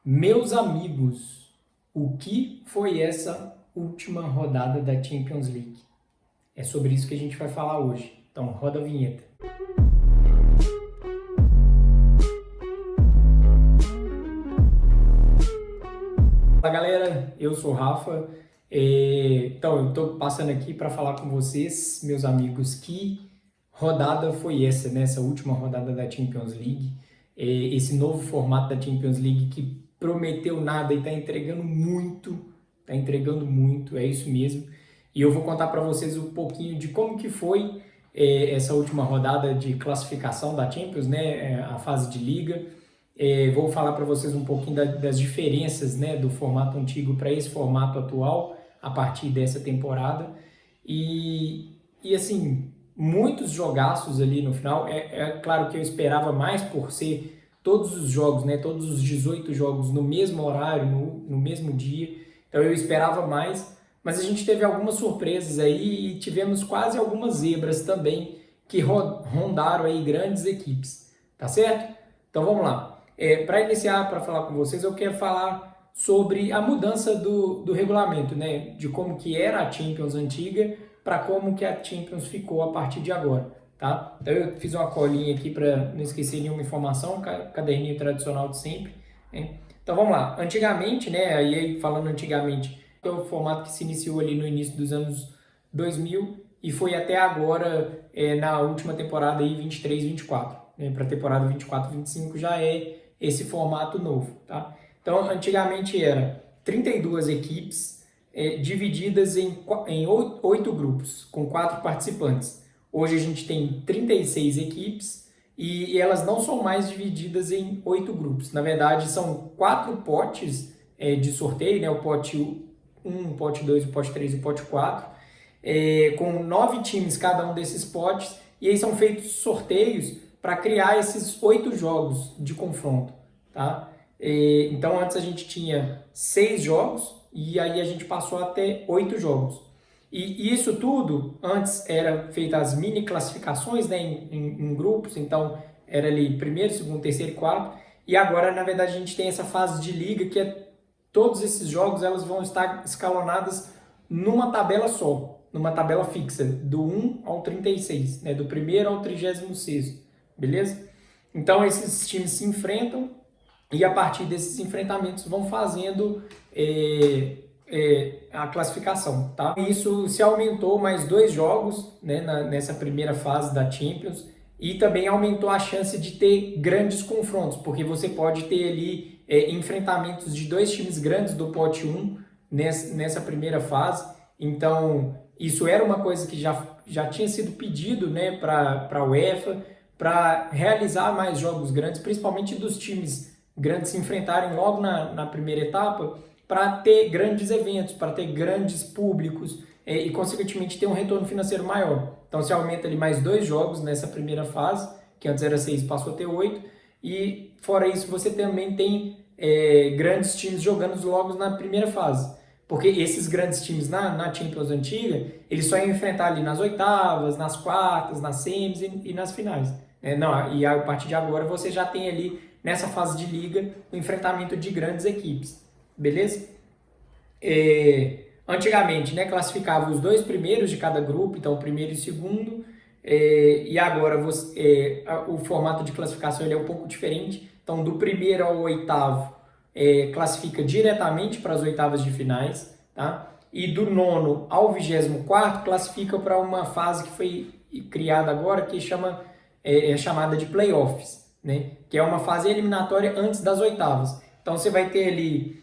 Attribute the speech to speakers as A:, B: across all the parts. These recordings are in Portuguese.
A: Meus amigos, o que foi essa última rodada da Champions League? É sobre isso que a gente vai falar hoje. Então, roda a vinheta. Fala galera, eu sou o Rafa. Então, eu estou passando aqui para falar com vocês, meus amigos, que rodada foi essa, né? Essa última rodada da Champions League. Esse novo formato da Champions League que prometeu nada e está entregando muito, é isso mesmo. E eu vou contar para vocês um pouquinho de como que foi essa última rodada de classificação da Champions, né? A fase de liga. Vou falar para vocês um pouquinho das diferenças, né, do formato antigo para esse formato atual a partir dessa temporada. E assim, muitos jogaços ali no final. É claro que eu esperava mais por ser todos os jogos, né, todos os 18 jogos no mesmo horário, no mesmo dia. Então eu esperava mais, mas a gente teve algumas surpresas aí e tivemos quase algumas zebras também que rondaram aí grandes equipes, tá certo? Então vamos lá. Para iniciar, para falar com vocês, eu quero falar sobre a mudança do regulamento, né? De como que era a Champions antiga para como que a Champions ficou a partir de agora, tá? Então eu fiz uma colinha aqui para não esquecer nenhuma informação, caderninho tradicional de sempre, né? Então vamos lá. Antigamente, né? Aí falando antigamente, é o formato que se iniciou ali no início dos anos 2000 e foi até agora, na última temporada aí 23-24, né? Para a temporada 24-25 já é esse formato novo, tá? Então, antigamente era 32 equipes divididas em 8 grupos, com 4 participantes. Hoje a gente tem 36 equipes e elas não são mais divididas em 8 grupos. Na verdade, são 4 potes de sorteio, né? O pote 1, o pote 2, o pote 3 e o pote 4, com 9 times cada um desses potes, e aí são feitos sorteios para criar esses 8 jogos de confronto, tá? Então antes a gente tinha 6 jogos e aí a gente passou até 8 jogos. E isso tudo, antes era feita as mini classificações, né, em grupos, então era ali primeiro, segundo, terceiro e quarto, e agora na verdade a gente tem essa fase de liga que todos esses jogos elas vão estar escalonadas numa tabela só, numa tabela fixa, do 1 ao 36, né, do primeiro ao 36º. Beleza? Então esses times se enfrentam e a partir desses enfrentamentos vão fazendo a classificação, tá? Isso se aumentou mais 2 jogos, né, nessa primeira fase da Champions, e também aumentou a chance de ter grandes confrontos, porque você pode ter ali enfrentamentos de 2 times grandes do pote 1 nessa primeira fase. Então isso era uma coisa que já tinha sido pedido, né, para a UEFA, para realizar mais jogos grandes, principalmente dos times grandes se enfrentarem logo na primeira etapa, para ter grandes eventos, para ter grandes públicos e, consequentemente, ter um retorno financeiro maior. Então, se aumenta ali mais 2 jogos nessa primeira fase, que antes era 6, passou a ter 8, e fora isso, você também tem grandes times jogando logo na primeira fase. Porque esses grandes times na Champions antiga, eles só iam enfrentar ali nas oitavas, nas quartas, nas semis e nas finais. Não, e a partir de agora você já tem ali, nessa fase de liga, o enfrentamento de grandes equipes, beleza? Antigamente, né, classificava os 2 primeiros de cada grupo, então o primeiro e o segundo, e agora o formato de classificação ele é um pouco diferente, então do primeiro ao oitavo classifica diretamente para as oitavas de finais, tá? E do 9º ao 24º classifica para uma fase que foi criada agora, que é chamada de playoffs, né? Que é uma fase eliminatória antes das oitavas. Então você vai ter ali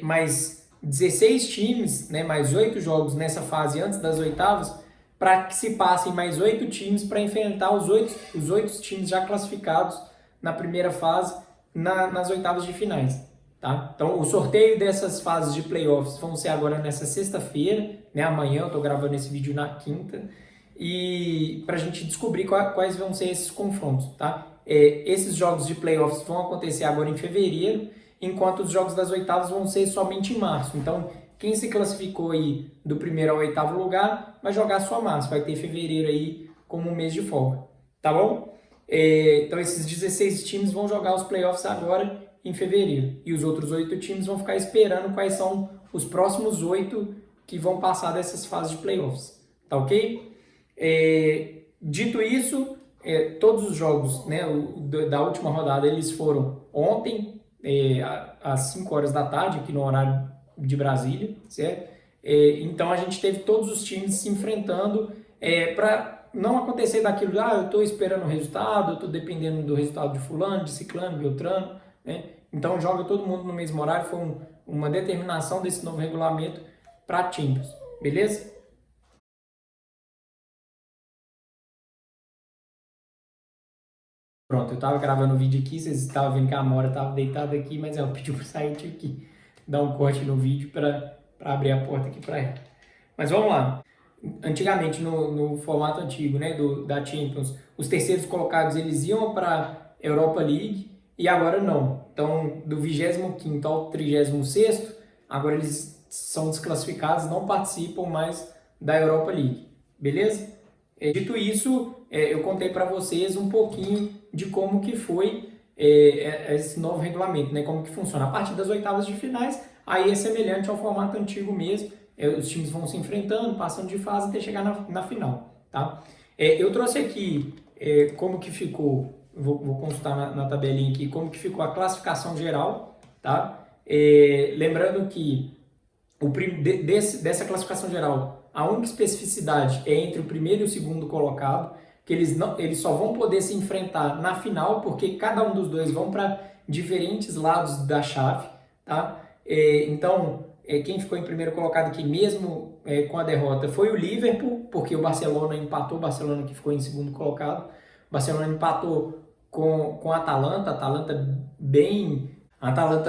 A: mais 16 times, né? Mais 8 jogos nessa fase antes das oitavas, para que se passem mais 8 times para enfrentar os 8 times já classificados na primeira fase nas oitavas de finais. Tá? Então, o sorteio dessas fases de playoffs vão ser agora nessa sexta-feira, né? Amanhã eu estou gravando esse vídeo na quinta, e para a gente descobrir quais vão ser esses confrontos, tá? Esses jogos de playoffs vão acontecer agora em fevereiro, enquanto os jogos das oitavas vão ser somente em março. Então, quem se classificou aí do primeiro ao 8º lugar vai jogar só março, vai ter fevereiro aí como um mês de folga, tá bom? Então, esses 16 times vão jogar os playoffs agora em fevereiro. E os outros 8 times vão ficar esperando quais são os próximos 8 que vão passar dessas fases de playoffs. Tá ok? Dito isso, todos os jogos, né, da última rodada eles foram ontem, às 5 horas da tarde, aqui no horário de Brasília, certo? Então a gente teve todos os times se enfrentando para não acontecer daquilo, eu estou esperando o resultado, eu estou dependendo do resultado de fulano, de ciclano, beltrano, né? Então joga todo mundo no mesmo horário, foi uma determinação desse novo regulamento para a Champions, beleza? Pronto, eu estava gravando o vídeo aqui, vocês estavam vendo que a Amora estava deitada aqui, mas ela pediu para sair, eu tive que dar um corte no vídeo para abrir a porta aqui para ela. Mas vamos lá. Antigamente, no formato antigo, né, da Champions, os terceiros colocados eles iam para a Europa League e agora não. Então, do 25º ao 36º, agora eles são desclassificados, não participam mais da Europa League. Beleza? Dito isso, eu contei para vocês um pouquinho de como que foi esse novo regulamento, né? Como que funciona. A partir das oitavas de finais, aí é semelhante ao formato antigo mesmo. Os times vão se enfrentando, passando de fase até chegar na final, tá? Eu trouxe aqui como que ficou, vou consultar na tabelinha aqui, como que ficou a classificação geral, tá? Lembrando que dessa classificação geral, a única especificidade é entre o primeiro e o segundo colocado, que eles só vão poder se enfrentar na final, porque cada um dos dois vão para diferentes lados da chave, tá? Então, quem ficou em primeiro colocado aqui, mesmo com a derrota, foi o Liverpool, porque o Barcelona empatou, o Barcelona que ficou em segundo colocado. O Barcelona empatou com a Atalanta, a Atalanta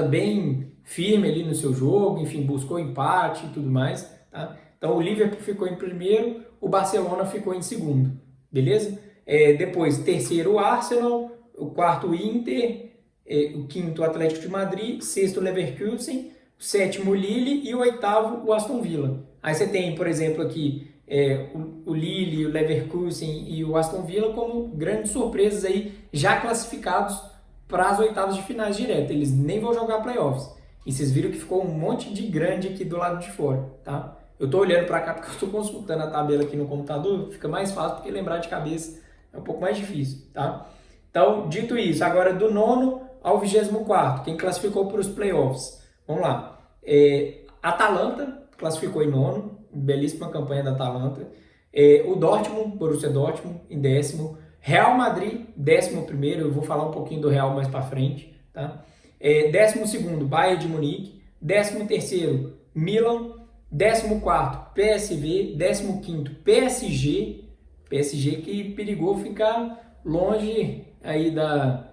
A: bem firme ali no seu jogo, enfim, buscou empate e tudo mais, tá? Então o Liverpool ficou em primeiro, o Barcelona ficou em segundo, beleza? Depois, terceiro o Arsenal, o quarto o Inter, o quinto o Atlético de Madrid, sexto o Leverkusen, o sétimo o Lille e o oitavo o Aston Villa. Aí você tem, por exemplo, aqui o Lille, o Leverkusen e o Aston Villa como grandes surpresas aí, já classificados para as oitavas de finais direto. Eles nem vão jogar playoffs. E vocês viram que ficou um monte de grande aqui do lado de fora, tá? Eu tô olhando para cá porque eu estou consultando a tabela aqui no computador, fica mais fácil porque lembrar de cabeça é um pouco mais difícil, tá? Então, dito isso, agora do 9º ao 24º, quem classificou para os playoffs? Vamos lá. Atalanta classificou em 9º, belíssima campanha da Atalanta. O Dortmund, Borussia Dortmund, em 10º. Real Madrid, 11º, eu vou falar um pouquinho do Real mais para frente, tá? 12º, Bayern de Munique. 13º, Milan. 14º, PSV. 15º, PSG. PSG que perigou ficar longe aí da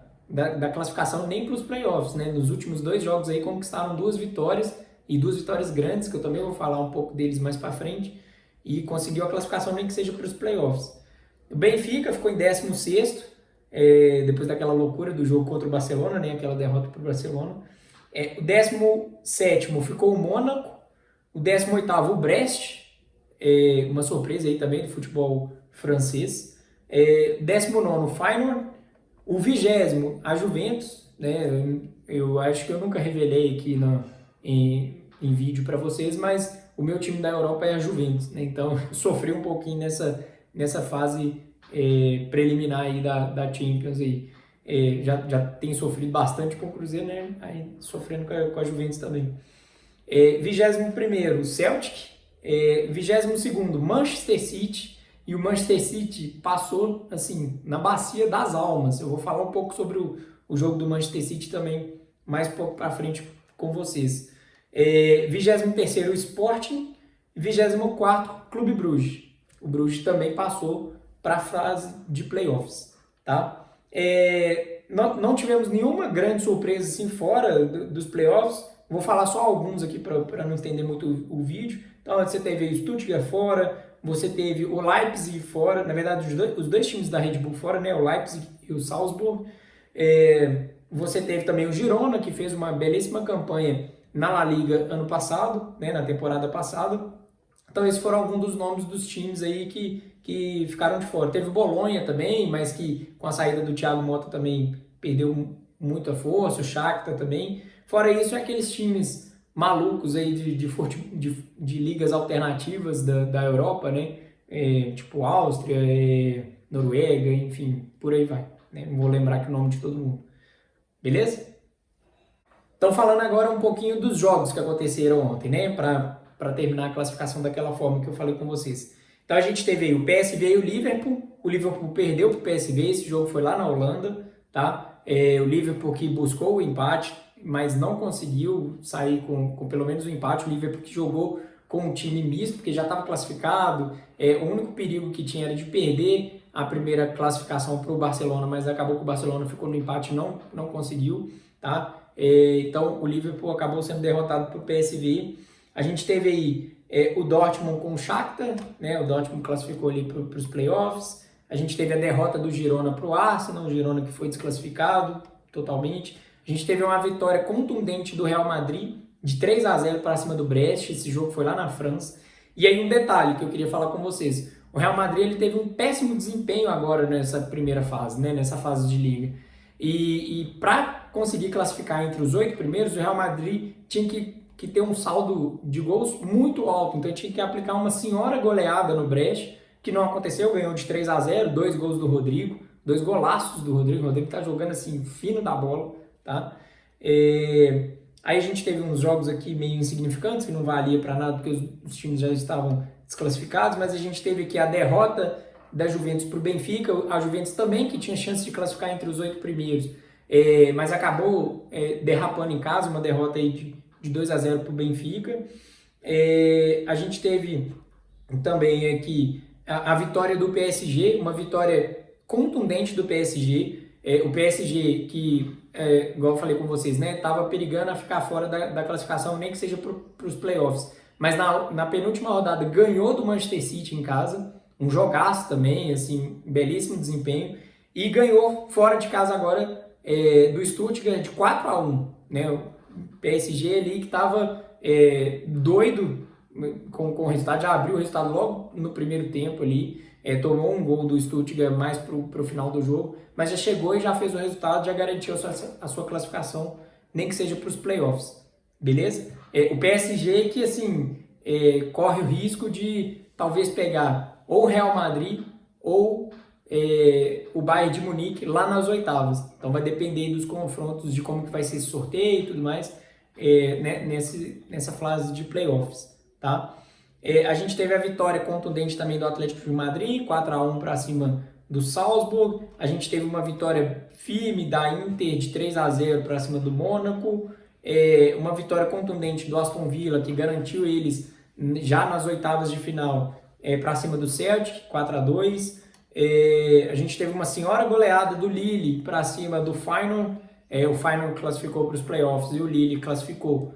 A: classificação nem para os playoffs, né? Nos últimos 2 jogos aí conquistaram 2 vitórias e 2 vitórias grandes, que eu também vou falar um pouco deles mais para frente, e conseguiu a classificação nem que seja para os playoffs. O Benfica ficou em 16º, depois daquela loucura do jogo contra o Barcelona, né? Aquela derrota para o Barcelona. O 17º ficou o Mônaco, o 18º o Brest, uma surpresa aí também do futebol francês. 19º o Feyenoord, o 20º a Juventus, né? Eu acho que eu nunca revelei aqui em vídeo para vocês, mas o meu time da Europa é a Juventus, né? Então sofri um pouquinho nessa fase preliminar aí da Champions aí. Já tem sofrido bastante com o Cruzeiro, né? Aí sofrendo com a Juventus também. 21º o Celtic, 22º Manchester City, e o Manchester City passou assim na bacia das almas. Eu vou falar um pouco sobre o jogo do Manchester City também mais um pouco para frente com vocês. 23º o Sporting, 24º Clube Bruges. O Bruges também passou para a fase de playoffs, tá? Não tivemos nenhuma grande surpresa assim fora dos playoffs. Vou falar só alguns aqui para não estender muito o vídeo. Então você teve o Stuttgart fora, você teve o Leipzig fora, na verdade os dois times da Red Bull fora, né? O Leipzig e o Salzburg. Você teve também o Girona, que fez uma belíssima campanha na La Liga ano passado, né? Na temporada passada. Então esses foram alguns dos nomes dos times aí que ficaram de fora. Teve o Bolonha também, mas que com a saída do Thiago Motta também perdeu muita força, o Shakhtar também. Fora isso, é aqueles times malucos aí de ligas alternativas da Europa, né? Tipo Áustria, Noruega, enfim, por aí vai. Né? Não vou lembrar aqui o nome de todo mundo. Beleza? Então, falando agora um pouquinho dos jogos que aconteceram ontem, né? Para terminar a classificação daquela forma que eu falei com vocês. Então, a gente teve aí o PSV e o Liverpool. O Liverpool perdeu para o PSV, esse jogo foi lá na Holanda, tá? O Liverpool que buscou o empate, mas não conseguiu sair com pelo menos o empate. O Liverpool que jogou com um time misto, porque já estava classificado. O único perigo que tinha era de perder a primeira classificação para o Barcelona, mas acabou que o Barcelona ficou no empate e não conseguiu, tá? Então o Liverpool acabou sendo derrotado para o PSV. A gente teve aí o Dortmund com o Shakhtar, né? O Dortmund classificou ali para os playoffs. A gente teve a derrota do Girona para o Arsenal, o Girona que foi desclassificado totalmente. A gente teve uma vitória contundente do Real Madrid, de 3-0 para cima do Brest. Esse jogo foi lá na França. E aí um detalhe que eu queria falar com vocês. O Real Madrid ele teve um péssimo desempenho agora nessa primeira fase, né? Nessa fase de liga. E para conseguir classificar entre os 8 primeiros, o Real Madrid tinha que ter um saldo de gols muito alto. Então tinha que aplicar uma senhora goleada no Brest, que não aconteceu, ganhou de 3-0, 2 gols do Rodrigo, 2 golaços do Rodrigo. O Rodrigo tá jogando assim, fino da bola, tá? Aí a gente teve uns jogos aqui meio insignificantes, que não valia para nada, porque os times já estavam desclassificados, mas a gente teve aqui a derrota da Juventus para o Benfica, a Juventus também que tinha chance de classificar entre os 8 primeiros, mas acabou derrapando em casa, uma derrota aí de 2-0 para o Benfica. A gente teve também aqui a vitória do PSG, uma vitória contundente do PSG, o PSG que, igual eu falei com vocês, né, estava perigando a ficar fora da classificação, nem que seja para os playoffs, mas na penúltima rodada ganhou do Manchester City em casa, um jogaço também, assim, belíssimo desempenho, e ganhou fora de casa agora do Stuttgart de 4-1, né, o PSG ali que estava doido com o resultado, já abriu o resultado logo no primeiro tempo ali, tomou um gol do Stuttgart mais pro final do jogo, mas já chegou e já fez o resultado, já garantiu a sua classificação, nem que seja para os playoffs, beleza? O PSG que, assim, corre o risco de talvez pegar ou o Real Madrid ou o Bayern de Munique lá nas oitavas. Então vai depender dos confrontos, de como que vai ser esse sorteio e tudo mais, né, nessa fase de playoffs, tá? A gente teve a vitória contundente também do Atlético de Madrid, 4-1 para cima do Salzburg. A gente teve uma vitória firme da Inter de 3-0 para cima do Mônaco. Uma vitória contundente do Aston Villa, que garantiu eles já nas oitavas de final para cima do Celtic, 4-2. A gente teve uma senhora goleada do Lille para cima do Feyenoord. O Feyenoord classificou para os playoffs e o Lille classificou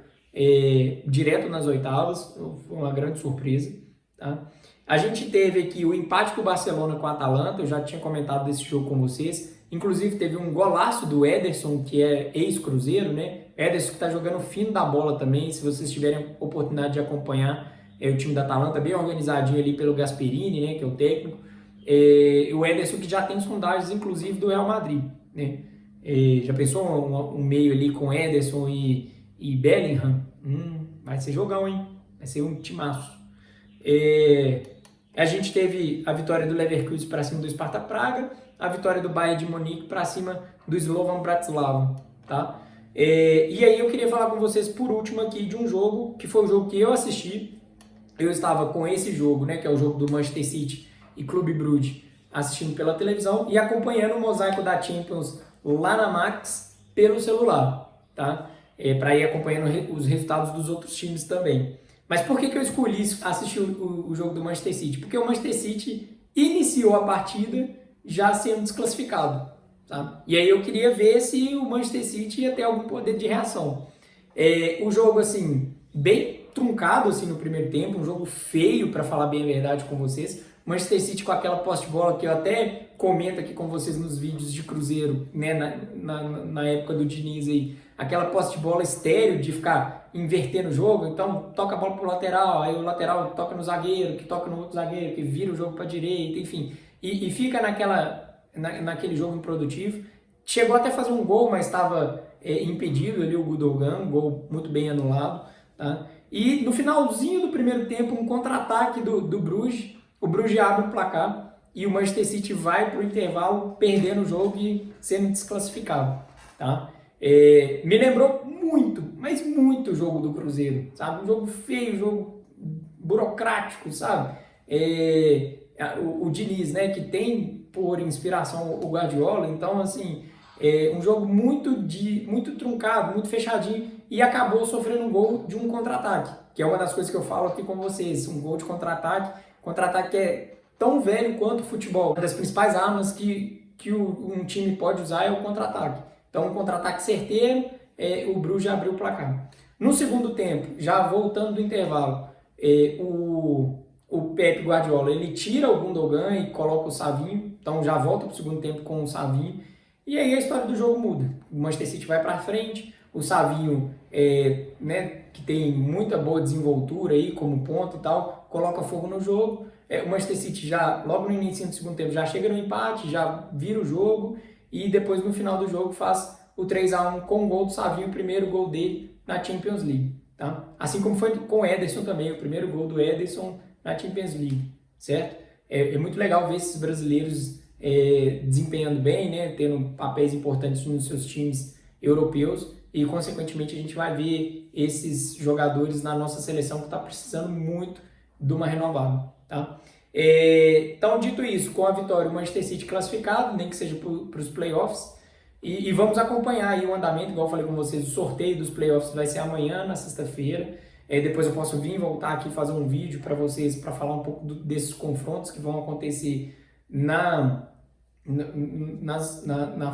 A: direto nas oitavas. Foi uma grande surpresa, tá? A gente teve aqui o empate do Barcelona com a Atalanta. Eu já tinha comentado desse jogo com vocês. Inclusive teve um golaço do Ederson, que é ex-Cruzeiro, né? Ederson que está jogando fino da bola também. Se vocês tiverem oportunidade de acompanhar, o time da Atalanta bem organizadinho ali pelo Gasperini, né, que é o técnico. O Ederson que já tem sondagens, inclusive, do Real Madrid, né? Já pensou um meio ali com Ederson e Bellingham? Vai ser jogão, hein? Vai ser um timaço. A gente teve a vitória do Leverkusen para cima do Sparta Praga, a vitória do Bayern de Munique para cima do Slovan Bratislava, tá? E aí eu queria falar com vocês por último aqui de um jogo, que foi o jogo que eu assisti. Eu estava com esse jogo, né, que é o jogo do Manchester City e Clube Brugge, assistindo pela televisão e acompanhando o mosaico da Champions lá na Max pelo celular, tá? Para ir acompanhando os resultados dos outros times também. Mas por que eu escolhi assistir o jogo do Manchester City? Porque o Manchester City iniciou a partida já sendo desclassificado, tá? E aí eu queria ver se o Manchester City ia ter algum poder de reação. O jogo, assim, bem truncado assim, no primeiro tempo, um jogo feio, para falar bem a verdade com vocês. Manchester City com aquela posse de bola que eu até comento aqui com vocês nos vídeos de Cruzeiro, né, na época do Diniz aí, aquela posse de bola estéreo de ficar invertendo o jogo, então toca a bola pro lateral, aí o lateral toca no zagueiro, que toca no outro zagueiro, que vira o jogo para direita, enfim, e fica naquele jogo improdutivo. chegou até a fazer um gol, mas estava impedido ali o Gundogan, um gol muito bem anulado, tá? E no finalzinho do primeiro tempo, um contra-ataque do Bruges, o Bruges abre o placar e o Manchester City vai para o intervalo perdendo o jogo e sendo desclassificado, tá? Me lembrou muito, mas muito o jogo do Cruzeiro, sabe? Um jogo feio, um jogo burocrático, sabe? O Diniz, né, que tem por inspiração o Guardiola, então, assim, um jogo muito truncado, muito fechadinho, e acabou sofrendo um gol de um contra-ataque, que é uma das coisas que eu falo aqui com vocês, um gol de contra-ataque que é tão velho quanto o futebol. Uma das principais armas que um time pode usar é o contra-ataque. Então, um contra-ataque certeiro, o Bruges já abriu o placar. No segundo tempo, já voltando do intervalo, o Pep Guardiola, ele tira o Gundogan e coloca o Savinho, então já volta para o segundo tempo com o Savinho, e aí a história do jogo muda. O Manchester City vai para frente, o Savinho, né, que tem muita boa desenvoltura aí como ponto e tal, coloca fogo no jogo. O Manchester City já, logo no início do segundo tempo, já chega no empate, já vira o jogo, e depois no final do jogo faz o 3-1 com o gol do Savinho, o primeiro gol dele na Champions League. Tá? Assim como foi com o Ederson também, o primeiro gol do Ederson na Champions League, certo? É muito legal ver esses brasileiros desempenhando bem, né? Tendo papéis importantes nos seus times europeus, e consequentemente a gente vai ver esses jogadores na nossa seleção que está precisando muito de uma renovada. Tá? Então, dito isso, com a vitória o Manchester City classificado, nem que seja para os playoffs, e vamos acompanhar aí o andamento, igual eu falei com vocês, o sorteio dos playoffs vai ser amanhã, na sexta-feira. Depois eu posso vir voltar aqui e fazer um vídeo para vocês, para falar um pouco desses confrontos que vão acontecer na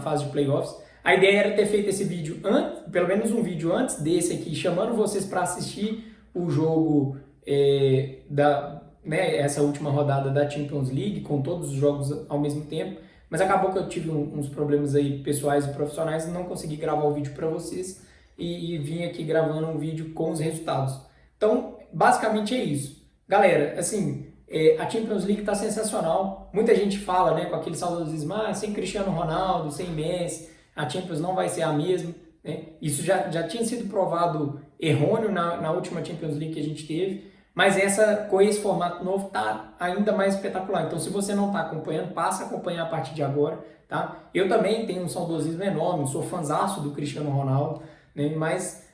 A: fase de playoffs. A ideia era ter feito esse vídeo antes, pelo menos um vídeo antes desse aqui, chamando vocês para assistir o jogo essa última rodada da Champions League, com todos os jogos ao mesmo tempo, mas acabou que eu tive uns problemas aí pessoais e profissionais e não consegui gravar o vídeo para vocês, e vim aqui gravando um vídeo com os resultados. Então, basicamente é isso. Galera, assim, a Champions League está sensacional. Muita gente fala, né, com aquele saudosismo, sem Cristiano Ronaldo, sem Messi, a Champions não vai ser a mesma. Né? Isso já tinha sido provado errôneo na última Champions League que a gente teve, mas com esse formato novo está ainda mais espetacular. Então, se você não está acompanhando, passa a acompanhar a partir de agora. Tá? Eu também tenho um saudosismo enorme, sou fãzaço do Cristiano Ronaldo, né? Mas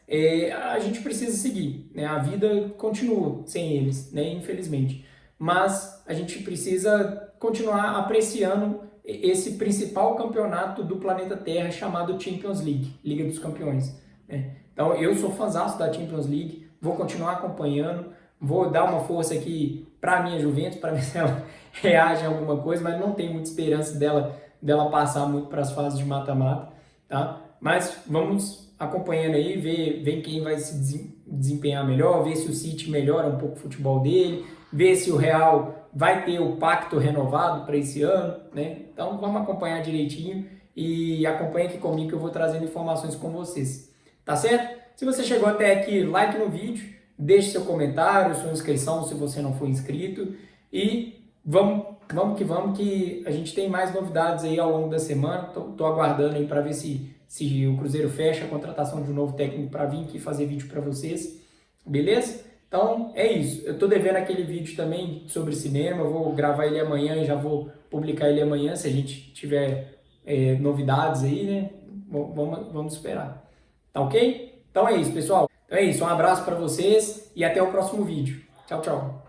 A: a gente precisa seguir. Né? A vida continua sem eles, né? Infelizmente. Mas a gente precisa continuar apreciando esse principal campeonato do planeta Terra chamado Champions League, Liga dos Campeões. Né? Então, eu sou fãzaço da Champions League, vou continuar acompanhando, vou dar uma força aqui para a minha Juventus, para ver se ela reage a alguma coisa, mas não tenho muita esperança dela passar muito para as fases de mata-mata, tá? Mas vamos acompanhando aí, ver quem vai se desempenhar melhor, ver se o City melhora um pouco o futebol dele, ver se o Real vai ter o pacto renovado para esse ano, né? Então vamos acompanhar direitinho e acompanha aqui comigo que eu vou trazendo informações com vocês, tá certo? Se você chegou até aqui, like no vídeo, deixe seu comentário, sua inscrição se você não for inscrito, e vamos que a gente tem mais novidades aí ao longo da semana. Tô aguardando aí para ver se o Cruzeiro fecha a contratação de um novo técnico para vir aqui fazer vídeo para vocês, beleza? Então é isso, eu tô devendo aquele vídeo também sobre cinema, eu vou gravar ele amanhã e já vou publicar ele amanhã, se a gente tiver novidades aí, né? Vamos esperar, tá ok? Então é isso, pessoal. Então é isso, um abraço para vocês e até o próximo vídeo. Tchau, tchau.